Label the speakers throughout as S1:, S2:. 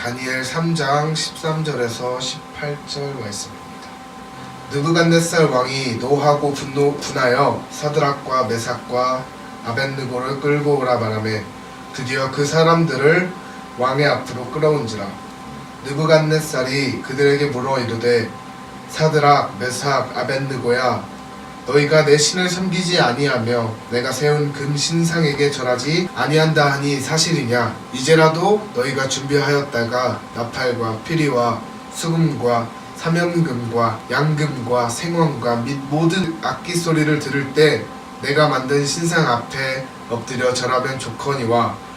S1: 다니엘 3장 13절에서 18절 말씀입니다. 느부갓네살 왕이 노하고 분하여 사드락과 메삭과 아벳느고를 끌고 오라 말하매 드디어 그 사람들을 왕의 앞으로 끌어온지라. 느부갓네살이 그들에게 물어 이르되 사드락 메삭 아벳느고야, 너희가 내 신을 섬기지 아니하며 내가 세운 금 신상에게 절하지 아니한다 하니 사실이냐? 이제라도 너희가 준비하였다가 나팔과 피리와 수금과 사면금과 양금과 생황과 및 모든 악기 소리를 들을 때 내가 만든 신상 앞에 엎드려 절하면 좋거니와,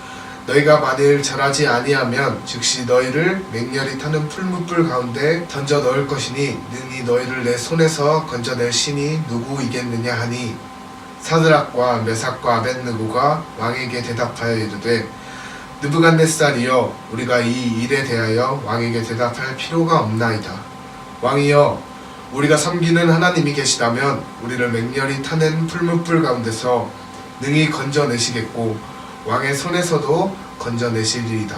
S1: 너희가 만일 절하지 아니하면 즉시 너희를 맹렬히 타는 풀무불 가운데 던져 넣을 것이니 능히 너희를 내 손에서 건져낼 신이 누구이겠느냐 하니, 사드락과 메삭과 아벳느고가 왕에게 대답하여 이르되 느부갓네살이여, 우리가 이 일에 대하여 왕에게 대답할 필요가 없나이다. 왕이여, 우리가 섬기는 하나님이 계시다면 우리를 맹렬히 타는 풀무불 가운데서 능히 건져내시겠고 왕의 손에서도 건져내시리이다.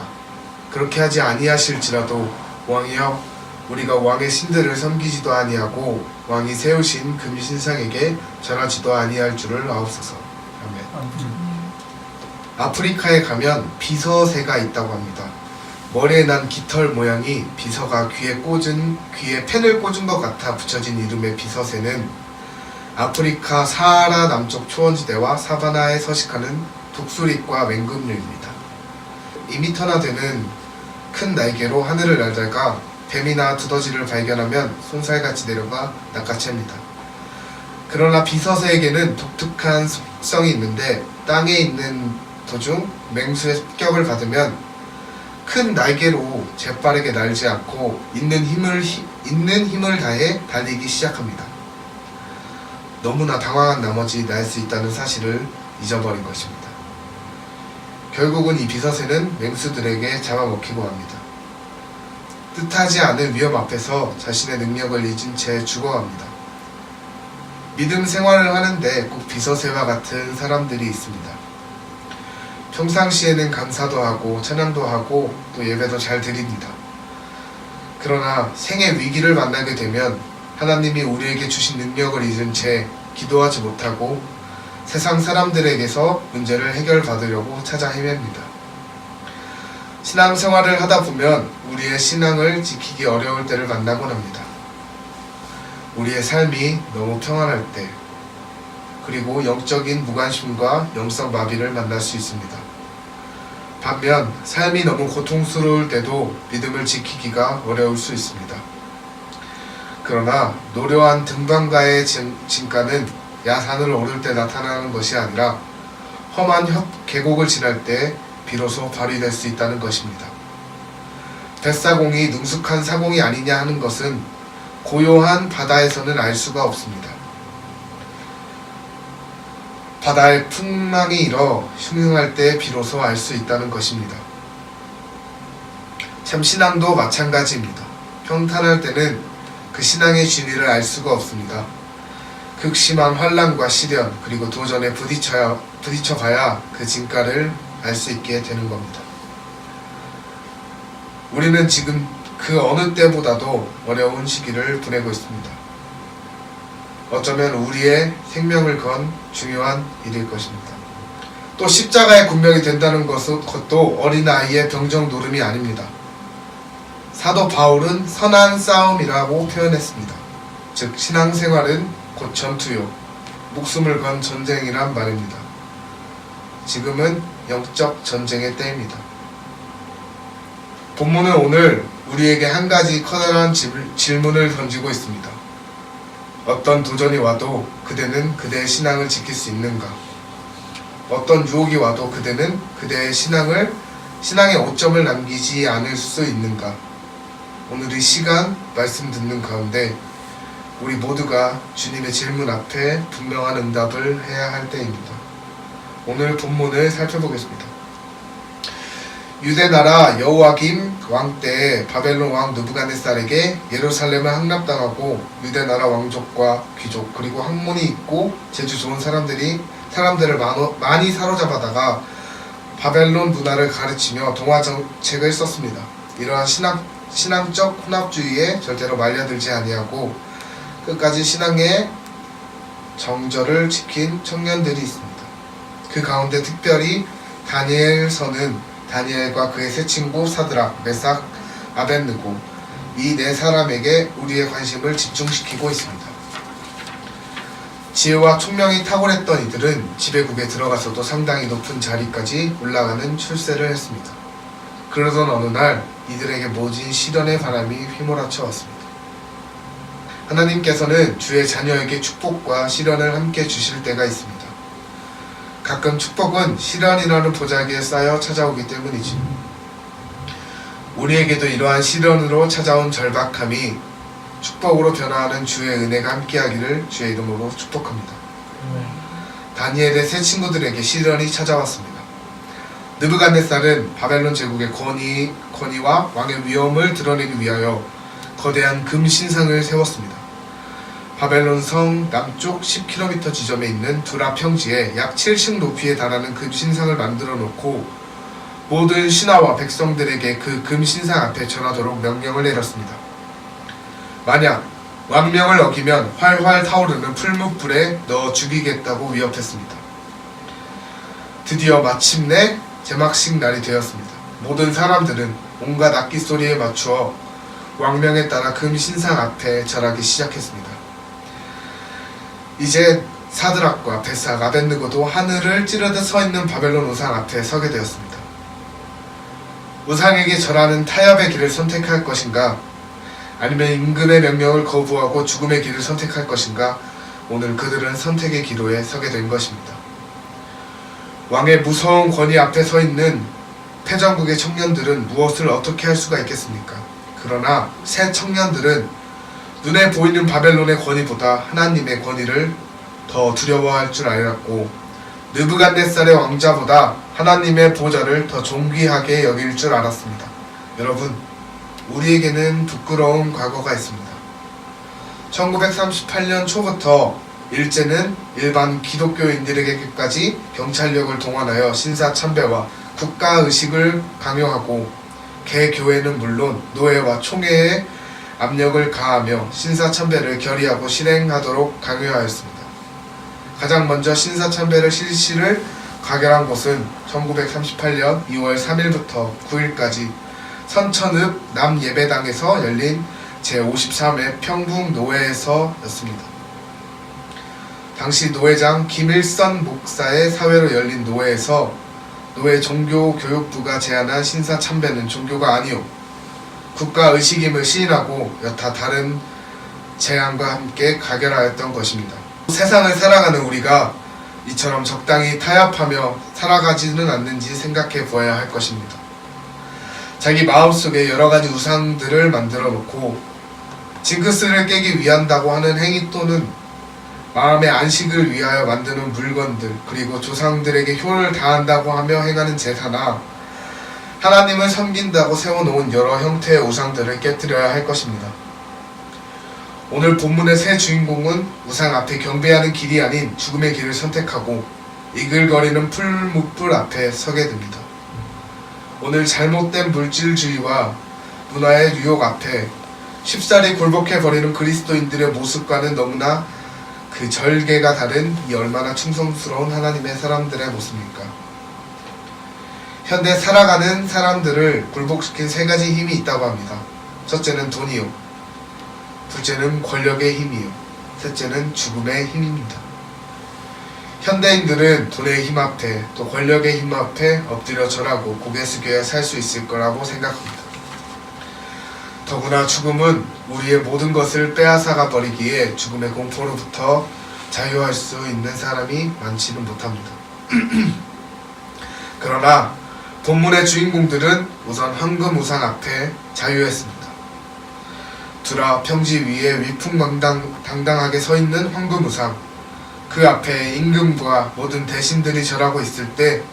S1: 그렇게 하지 아니하실지라도 왕이여, 우리가 왕의 신들을 섬기지도 아니하고 왕이 세우신 금신상에게 절하지도 아니할 줄을 아옵소서. 아멘. 아프리카에 가면 비서새가 있다고 합니다. 머리에 난 깃털 모양이 비서가 귀에 펜을 꽂은 것 같아 붙여진 이름의 비서새는 아프리카 사하라 남쪽 초원지대와 사바나에 서식하는 독수리과 맹금류입니다. 2m나 되는 큰 날개로 하늘을 날다가 뱀이나 두더지를 발견하면 손살같이 내려가 낚아챕니다. 그러나 비서새에게는 독특한 속성이 있는데 땅에 있는 도중 맹수의 습격을 받으면 큰 날개로 재빠르게 날지 않고 있는 힘을 다해 달리기 시작합니다. 너무나 당황한 나머지 날 수 있다는 사실을 잊어버린 것입니다. 결국은 이 비서새는 맹수들에게 잡아먹히고 합니다. 뜻하지 않은 위험 앞에서 자신의 능력을 잊은 채 죽어갑니다. 믿음 생활을 하는데 꼭 비서새와 같은 사람들이 있습니다. 평상시에는 감사도 하고 찬양도 하고 또 예배도 잘 드립니다. 그러나 생의 위기를 만나게 되면 하나님이 우리에게 주신 능력을 잊은 채 기도하지 못하고 세상 사람들에게서 문제를 해결받으려고 찾아 헤맵니다. 신앙생활을 하다 보면 우리의 신앙을 지키기 어려울 때를 만나곤 합니다. 우리의 삶이 너무 평안할 때, 그리고 영적인 무관심과 영성 마비를 만날 수 있습니다. 반면 삶이 너무 고통스러울 때도 믿음을 지키기가 어려울 수 있습니다. 그러나 노련한 등반가의 진가는 야산을 오를 때 나타나는 것이 아니라 험한 계곡을 지날 때 비로소 발휘될 수 있다는 것입니다. 뱃사공이 능숙한 사공이 아니냐 하는 것은 고요한 바다에서는 알 수가 없습니다. 바다의 풍랑이 일어 흉흉할 때 비로소 알 수 있다는 것입니다. 참 신앙도 마찬가지입니다. 평탄할 때는 그 신앙의 진리를 알 수가 없습니다. 극심한 환난과 시련 그리고 도전에 부딪혀봐야 그 진가를 알 수 있게 되는 겁니다. 우리는 지금 그 어느 때보다도 어려운 시기를 보내고 있습니다. 어쩌면 우리의 생명을 건 중요한 일일 것입니다. 또 십자가의 군명이 된다는 것도 어린아이의 병정 노름이 아닙니다. 사도 바울은 선한 싸움이라고 표현했습니다. 즉 신앙생활은 곧 전투요, 목숨을 건 전쟁이란 말입니다. 지금은 영적 전쟁의 때입니다. 본문은 오늘 우리에게 한 가지 커다란 질문을 던지고 있습니다. 어떤 도전이 와도 그대는 그대의 신앙을 지킬 수 있는가? 어떤 유혹이 와도 그대는 그대의 신앙의 오점을 남기지 않을 수 있는가? 오늘 이 시간 말씀 듣는 가운데 우리 모두가 주님의 질문 앞에 분명한 응답을 해야 할 때입니다. 오늘 본문을 살펴보겠습니다. 유대나라 여호야김 왕 때에 바벨론 왕 느부갓네살에게 예루살렘을 함락당하고 유대나라 왕족과 귀족 그리고 학문이 있고 재주 좋은 사람들을 많이 사로잡아다가 바벨론 문화를 가르치며 동화 정책을 썼습니다. 이러한 신앙적 혼합주의에 절대로 말려들지 아니하고 끝까지 신앙의 정절을 지킨 청년들이 있습니다. 그 가운데 특별히 다니엘서는 다니엘과 그의 세 친구 사드락, 메삭, 아벳느고 이 네 사람에게 우리의 관심을 집중시키고 있습니다. 지혜와 총명이 탁월했던 이들은 지배국에 들어가서도 상당히 높은 자리까지 올라가는 출세를 했습니다. 그러던 어느 날 이들에게 모진 시련의 바람이 휘몰아쳐 왔습니다. 하나님께서는 주의 자녀에게 축복과 시련을 함께 주실 때가 있습니다. 가끔 축복은 시련이라는 보자기에 쌓여 찾아오기 때문이지. 우리에게도 이러한 시련으로 찾아온 절박함이 축복으로 변화하는 주의 은혜가 함께하기를 주의 이름으로 축복합니다. 다니엘의 세 친구들에게 시련이 찾아왔습니다. 느부갓네살은 바벨론 제국의 권위와 왕의 위엄을 드러내기 위하여 거대한 금 신상을 세웠습니다. 바벨론 성 남쪽 10km 지점에 있는 두라 평지에 약 7층 높이에 달하는 금 신상을 만들어 놓고 모든 신하와 백성들에게 그 금 신상 앞에 절하도록 명령을 내렸습니다. 만약 왕명을 어기면 활활 타오르는 풀무불에 넣어 죽이겠다고 위협했습니다. 드디어 마침내 제막식 날이 되었습니다. 모든 사람들은 온갖 악기 소리에 맞추어 왕명에 따라 금 신상 앞에 절하기 시작했습니다. 이제 사드락과 베삭, 아벳느고도 하늘을 찌르듯 서 있는 바벨론 우상 앞에 서게 되었습니다. 우상에게 절하는 타협의 길을 선택할 것인가, 아니면 임금의 명령을 거부하고 죽음의 길을 선택할 것인가, 오늘 그들은 선택의 기로에 서게 된 것입니다. 왕의 무서운 권위 앞에 서 있는 패전국의 청년들은 무엇을 어떻게 할 수가 있겠습니까? 그러나 새 청년들은 눈에 보이는 바벨론의 권위보다 하나님의 권위를 더 두려워할 줄 알았고 느부갓네살의 왕자보다 하나님의 보좌를 더 존귀하게 여길 줄 알았습니다. 여러분, 우리에게는 부끄러운 과거가 있습니다. 1938년 초부터 일제는 일반 기독교인들에게까지 경찰력을 동원하여 신사참배와 국가의식을 강요하고 개교회는 물론 노예와 총회에 압력을 가하며 신사참배를 결의하고 실행하도록 강요하였습니다. 가장 먼저 신사참배를 실시를 가결한 곳은 1938년 2월 3일부터 9일까지 선천읍 남예배당에서 열린 제53회 평북노회에서였습니다. 당시 노회장 김일선 목사의 사회로 열린 노회에서 노회 종교교육부가 제안한 신사참배는 종교가 아니오 국가의식임을 시인하고 여타 다른 제안과 함께 가결하였던 것입니다. 세상을 살아가는 우리가 이처럼 적당히 타협하며 살아가지는 않는지 생각해 보아야 할 것입니다. 자기 마음속에 여러가지 우상들을 만들어 놓고 징크스를 깨기 위한다고 하는 행위 또는 마음의 안식을 위하여 만드는 물건들, 그리고 조상들에게 효를 다한다고 하며 행하는 제사나 하나님을 섬긴다고 세워놓은 여러 형태의 우상들을 깨뜨려야 할 것입니다. 오늘 본문의 새 주인공은 우상 앞에 경배하는 길이 아닌 죽음의 길을 선택하고 이글거리는 풀무불 앞에 서게 됩니다. 오늘 잘못된 물질주의와 문화의 유혹 앞에 쉽사리 굴복해버리는 그리스도인들의 모습과는 너무나 그 절개가 다른 이 얼마나 충성스러운 하나님의 사람들의 모습입니까? 현대 살아가는 사람들을 굴복시킨 세 가지 힘이 있다고 합니다. 첫째는 돈이요, 둘째는 권력의 힘이요, 셋째는 죽음의 힘입니다. 현대인들은 돈의 힘 앞에 또 권력의 힘 앞에 엎드려 절하고 고개 숙여야 살 수 있을 거라고 생각합니다. 더구나 죽음은 우리의 모든 것을 빼앗아가 버리기에 죽음의 공포로부터 자유할 수 있는 사람이 많지는 못합니다. 그러나 본문의 주인공들은 우선 황금 우상 앞에 자유했습니다. 두라 평지 위에 위풍당당하게 서 있는 황금 우상, 그 앞에 임금과 모든 대신들이 절하고 있을 때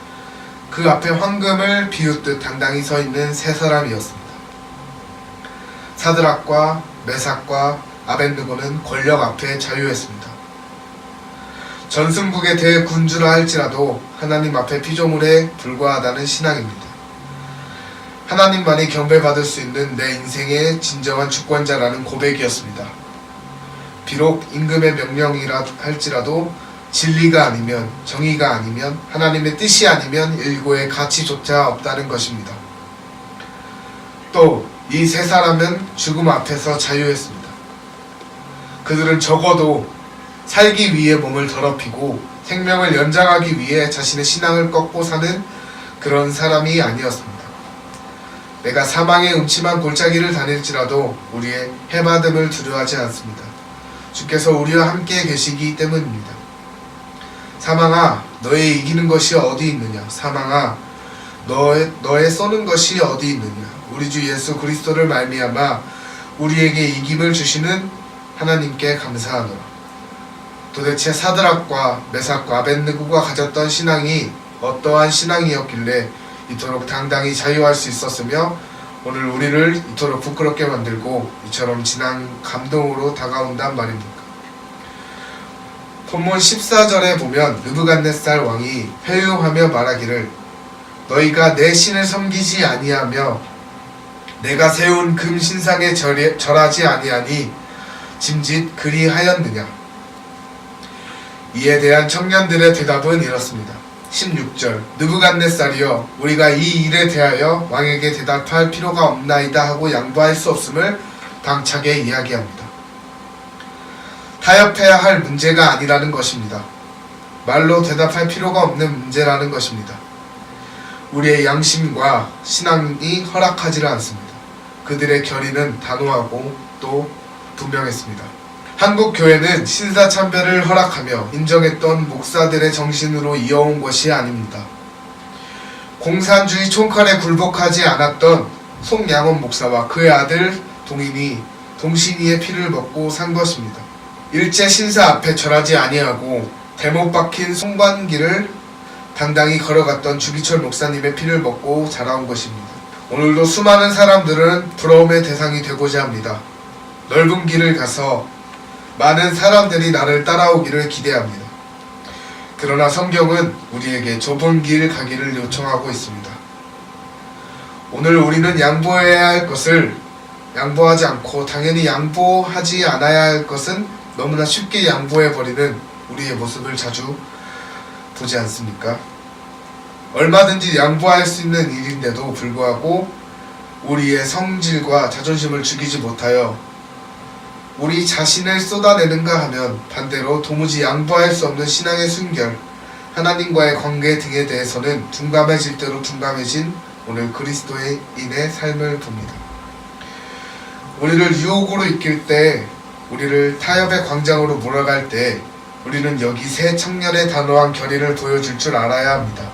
S1: 그 앞에 황금을 비웃듯 당당히 서 있는 세 사람이었습니다. 사드락과 메삭과 아벳느고는 권력 앞에 자유했습니다. 전승국의 대군주라 할지라도 하나님 앞에 피조물에 불과하다는 신앙입니다. 하나님만이 경배받을 수 있는 내 인생의 진정한 주권자라는 고백이었습니다. 비록 임금의 명령이라 할지라도 진리가 아니면, 정의가 아니면, 하나님의 뜻이 아니면 일고의 가치조차 없다는 것입니다. 또 이 세 사람은 죽음 앞에서 자유했습니다. 그들은 적어도 살기 위해 몸을 더럽히고 생명을 연장하기 위해 자신의 신앙을 꺾고 사는 그런 사람이 아니었습니다. 내가 사망의 음침한 골짜기를 다닐지라도 우리의 해받음을 두려워하지 않습니다. 주께서 우리와 함께 계시기 때문입니다. 사망아, 너의 이기는 것이 어디 있느냐? 사망아, 너의 쏘는 것이 어디 있느냐? 우리 주 예수 그리스도를 말미암아 우리에게 이김을 주시는 하나님께 감사하노라. 도대체 사드락과 메삭과 아벳느고가 가졌던 신앙이 어떠한 신앙이었길래 이토록 당당히 자유할 수 있었으며 오늘 우리를 이토록 부끄럽게 만들고 이처럼 진한 감동으로 다가온단 말입니까? 본문 14절에 보면 느부갓네살 왕이 회유하며 말하기를 너희가 내 신을 섬기지 아니하며 내가 세운 금 신상에 절하지 아니하니 짐짓 그리하였느냐. 이에 대한 청년들의 대답은 이렇습니다. 16절 느부갓네살이여 우리가 이 일에 대하여 왕에게 대답할 필요가 없나이다 하고 양보할 수 없음을 당차게 이야기합니다. 타협해야 할 문제가 아니라는 것입니다. 말로 대답할 필요가 없는 문제라는 것입니다. 우리의 양심과 신앙이 허락하지를 않습니다. 그들의 결의는 단호하고 또 분명했습니다. 한국 교회는 신사참배를 허락하며 인정했던 목사들의 정신으로 이어온 것이 아닙니다. 공산주의 총칼에 굴복하지 않았던 송양원 목사와 그의 아들 동신이의 피를 먹고 산 것입니다. 일제 신사 앞에 절하지 아니하고 대못 박힌 송관길을 당당히 걸어갔던 주기철 목사님의 피를 먹고 자라온 것입니다. 오늘도 수많은 사람들은 부러움의 대상이 되고자 합니다. 넓은 길을 가서 많은 사람들이 나를 따라오기를 기대합니다. 그러나 성경은 우리에게 좁은 길 가기를 요청하고 있습니다. 오늘 우리는 양보해야 할 것을 양보하지 않고 당연히 양보하지 않아야 할 것은 너무나 쉽게 양보해버리는 우리의 모습을 자주 보지 않습니까? 얼마든지 양보할 수 있는 일인데도 불구하고 우리의 성질과 자존심을 죽이지 못하여 우리 자신을 쏟아내는가 하면 반대로 도무지 양보할 수 없는 신앙의 순결, 하나님과의 관계 등에 대해서는 둔감해질 대로 둔감해진 오늘 그리스도인의 삶을 봅니다. 우리를 유혹으로 이끌 때, 우리를 타협의 광장으로 몰아갈 때 우리는 여기 세 청년의 단호한 결의를 보여줄 줄 알아야 합니다.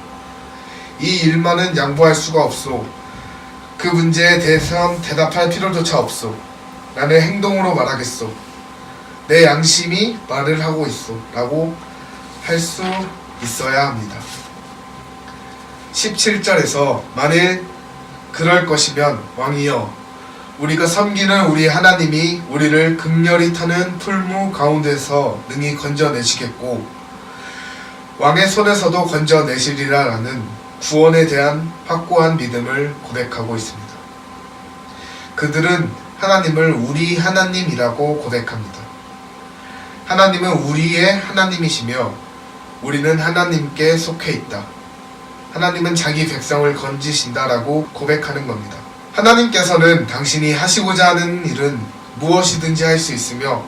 S1: 이 일만은 양보할 수가 없소. 그 문제에 대해선 대답할 필요조차 없소. 나는 행동으로 말하겠소. 내 양심이 말을 하고 있소. 라고 할 수 있어야 합니다. 17절에서 만일 그럴 것이면 왕이여 우리가 섬기는 우리 하나님이 우리를 극렬히 타는 풀무 가운데서 능히 건져내시겠고 왕의 손에서도 건져내시리라 라는 구원에 대한 확고한 믿음을 고백하고 있습니다. 그들은 하나님을 우리 하나님이라고 고백합니다. 하나님은 우리의 하나님이시며 우리는 하나님께 속해 있다. 하나님은 자기 백성을 건지신다라고 고백하는 겁니다. 하나님께서는 당신이 하시고자 하는 일은 무엇이든지 할 수 있으며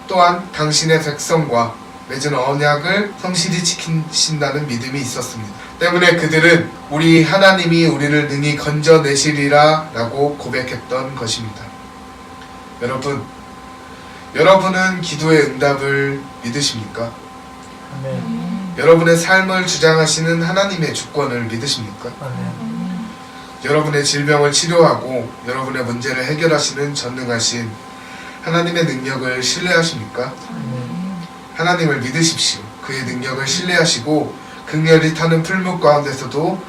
S1: 또한 당신의 백성과 맺은 언약을 성실히 지키신다는 믿음이 있었습니다. 때문에 그들은 우리 하나님이 우리를 능히 건져내시리라 라고 고백했던 것입니다. 여러분은 기도의 응답을 믿으십니까?
S2: 아멘.
S1: 여러분의 삶을 주장하시는 하나님의 주권을 믿으십니까?
S2: 아멘.
S1: 여러분의 질병을 치료하고 여러분의 문제를 해결하시는 전능하신 하나님의 능력을 신뢰하십니까?
S2: 아멘.
S1: 하나님을 믿으십시오. 그의 능력을 신뢰하시고 극렬히 타는 풀무 가운데서도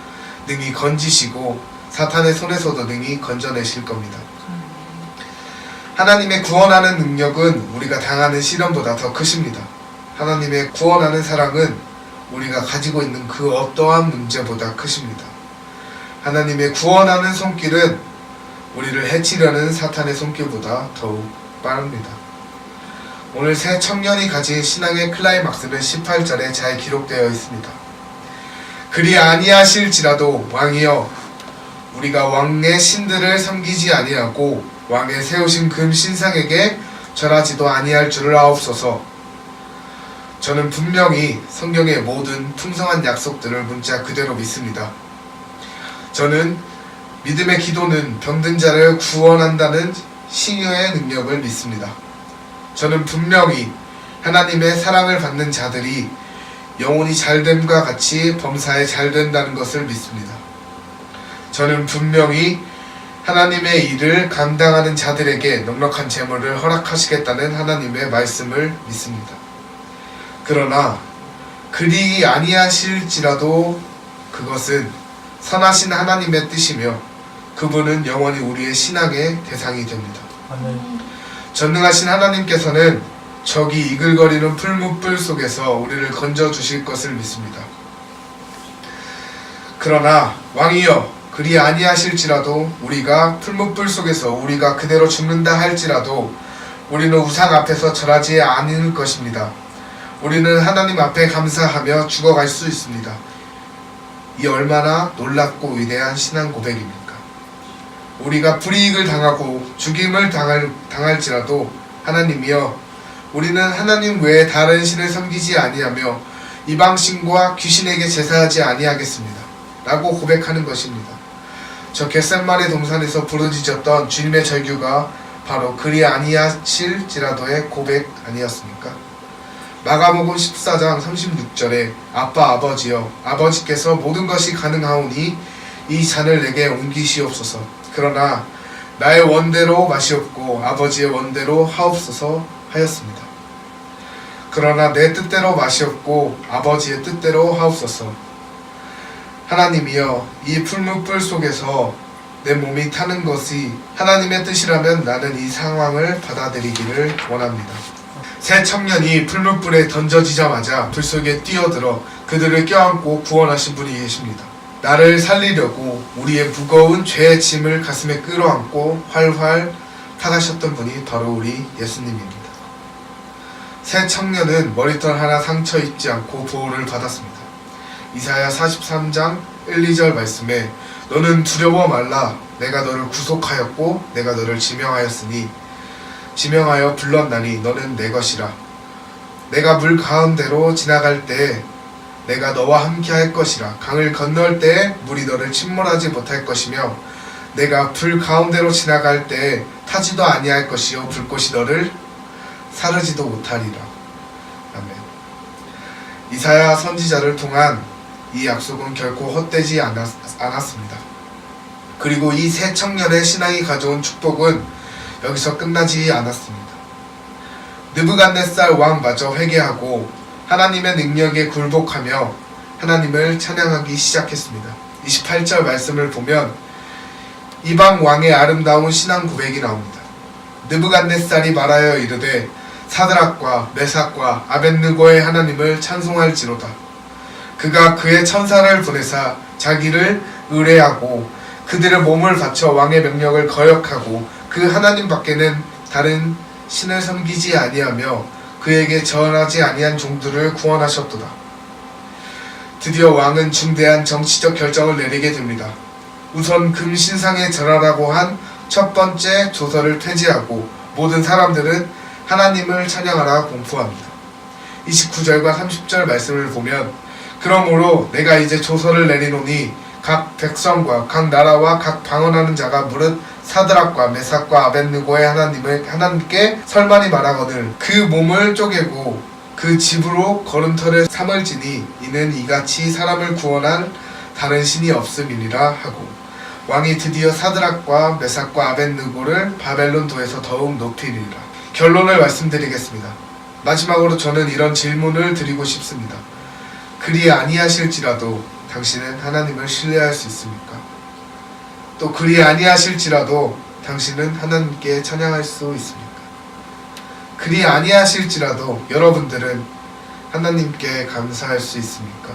S1: 능히 건지시고 사탄의 손에서도 능히 건져내실 겁니다. 하나님의 구원하는 능력은 우리가 당하는 시련보다 더 크십니다. 하나님의 구원하는 사랑은 우리가 가지고 있는 그 어떠한 문제보다 크십니다. 하나님의 구원하는 손길은 우리를 해치려는 사탄의 손길보다 더욱 빠릅니다. 오늘 새 청년이 가진 신앙의 클라이막스는 18절에 잘 기록되어 있습니다. 그리 아니하실지라도 왕이여 우리가 왕의 신들을 섬기지 아니하고 왕의 세우신 금 신상에게 절하지도 아니할 줄을 아옵소서. 저는 분명히 성경의 모든 풍성한 약속들을 문자 그대로 믿습니다. 저는 믿음의 기도는 병든 자를 구원한다는 신유의 능력을 믿습니다. 저는 분명히 하나님의 사랑을 받는 자들이 영혼이 잘됨과 같이 범사에 잘된다는 것을 믿습니다. 저는 분명히 하나님의 일을 감당하는 자들에게 넉넉한 재물을 허락하시겠다는 하나님의 말씀을 믿습니다. 그러나 그리 아니하실지라도 그것은 선하신 하나님의 뜻이며 그분은 영원히 우리의 신앙의 대상이 됩니다.
S2: 아멘.
S1: 전능하신 하나님께서는 저기 이글거리는 풀무불 속에서 우리를 건져주실 것을 믿습니다. 그러나 왕이여 그리 아니하실지라도 우리가 풀무불 속에서 우리가 그대로 죽는다 할지라도 우리는 우상 앞에서 절하지 않을 것입니다. 우리는 하나님 앞에 감사하며 죽어갈 수 있습니다. 이 얼마나 놀랍고 위대한 신앙 고백입니까? 우리가 불이익을 당하고 죽임을 당할지라도 하나님이여 우리는 하나님 외에 다른 신을 섬기지 아니하며 이방신과 귀신에게 제사하지 아니하겠습니다 라고 고백하는 것입니다. 저 겟셋마네 동산에서 부르짖었던 주님의 절규가 바로 그리 아니하실지라도의 고백 아니었습니까? 마가복음 14장 36절에 아빠 아버지여 아버지께서 모든 것이 가능하오니 이 잔을 내게 옮기시옵소서. 그러나 나의 원대로 마시옵고 아버지의 원대로 하옵소서 하였습니다. 그러나 내 뜻대로 마시옵고 아버지의 뜻대로 하옵소서. 하나님이여 이 풀무불 속에서 내 몸이 타는 것이 하나님의 뜻이라면 나는 이 상황을 받아들이기를 원합니다. 새 청년이 풀무불에 던져지자마자 불 속에 뛰어들어 그들을 껴안고 구원하신 분이 계십니다. 나를 살리려고 우리의 무거운 죄의 짐을 가슴에 끌어안고 활활 타가셨던 분이 바로 우리 예수님입니다. 새 청년은 머리털 하나 상처 입지 않고 보호를 받았습니다. 이사야 43장 1, 2절 말씀에 너는 두려워 말라 내가 너를 구속하였고 내가 너를 지명하였으니 지명하여 불렀나니 너는 내 것이라. 내가 물 가운데로 지나갈 때 내가 너와 함께 할 것이라. 강을 건널 때 물이 너를 침몰하지 못할 것이며 내가 불 가운데로 지나갈 때 타지도 아니할 것이요 불꽃이 너를 사르지도 못하리라. 아멘. 이사야 선지자를 통한 이 약속은 결코 헛되지 않았습니다. 그리고 이 새 청년의 신앙이 가져온 축복은 여기서 끝나지 않았습니다. 느부갓네살 왕마저 회개하고 하나님의 능력에 굴복하며 하나님을 찬양하기 시작했습니다. 28절 말씀을 보면 이방 왕의 아름다운 신앙 고백이 나옵니다. 느부갓네살이 말하여 이르되 사드락과 메삭과 아벳느고의 하나님을 찬송할지로다. 그가 그의 천사를 보내사 자기를 의뢰하고 그들의 몸을 바쳐 왕의 명령을 거역하고 그 하나님 밖에는 다른 신을 섬기지 아니하며 그에게 절하지 아니한 종들을 구원하셨도다. 드디어 왕은 중대한 정치적 결정을 내리게 됩니다. 우선 금신상에 절하라고 한 첫 번째 조서를 폐지하고 모든 사람들은 하나님을 찬양하라 공포합니다. 29절과 30절 말씀을 보면 그러므로 내가 이제 조서를 내리노니 각 백성과 각 나라와 각 방언하는 자가 무릇 사드락과 메삭과 아벳느고의 하나님께 설만이 말하거늘 그 몸을 쪼개고 그 집으로 걸음터를 삼을지니 이는 이같이 사람을 구원한 다른 신이 없음이니라 하고 왕이 드디어 사드락과 메삭과 아벳느고를 바벨론도에서 더욱 높이리라. 결론을 말씀드리겠습니다. 마지막으로 저는 이런 질문을 드리고 싶습니다. 그리 아니하실지라도 당신은 하나님을 신뢰할 수 있습니까? 또 그리 아니하실지라도 당신은 하나님께 찬양할 수 있습니까? 그리 아니하실지라도 여러분들은 하나님께 감사할 수 있습니까?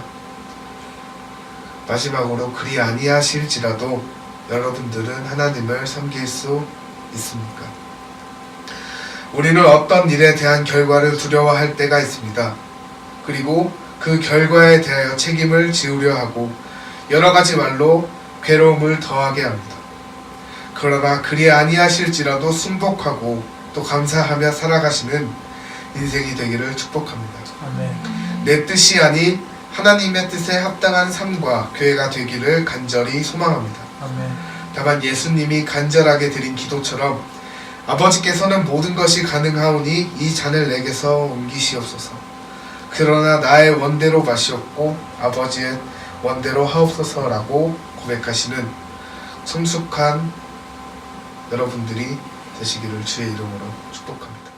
S1: 마지막으로 그리 아니하실지라도 여러분들은 하나님을 섬길 수 있습니까? 우리는 어떤 일에 대한 결과를 두려워할 때가 있습니다. 그리고 그 결과에 대하여 책임을 지우려 하고 여러 가지 말로 괴로움을 더하게 합니다. 그러나 그리 아니하실지라도 순복하고 또 감사하며 살아가시는 인생이 되기를 축복합니다.
S2: 아멘.
S1: 내 뜻이 아닌 하나님의 뜻에 합당한 삶과 교회가 되기를 간절히 소망합니다.
S2: 아멘.
S1: 다만 예수님이 간절하게 드린 기도처럼 아버지께서는 모든 것이 가능하오니 이 잔을 내게서 옮기시옵소서. 그러나 나의 원대로 마시옵고 아버지의 원대로 하옵소서라고 고백하시는 성숙한 여러분들이 되시기를 주의 이름으로 축복합니다.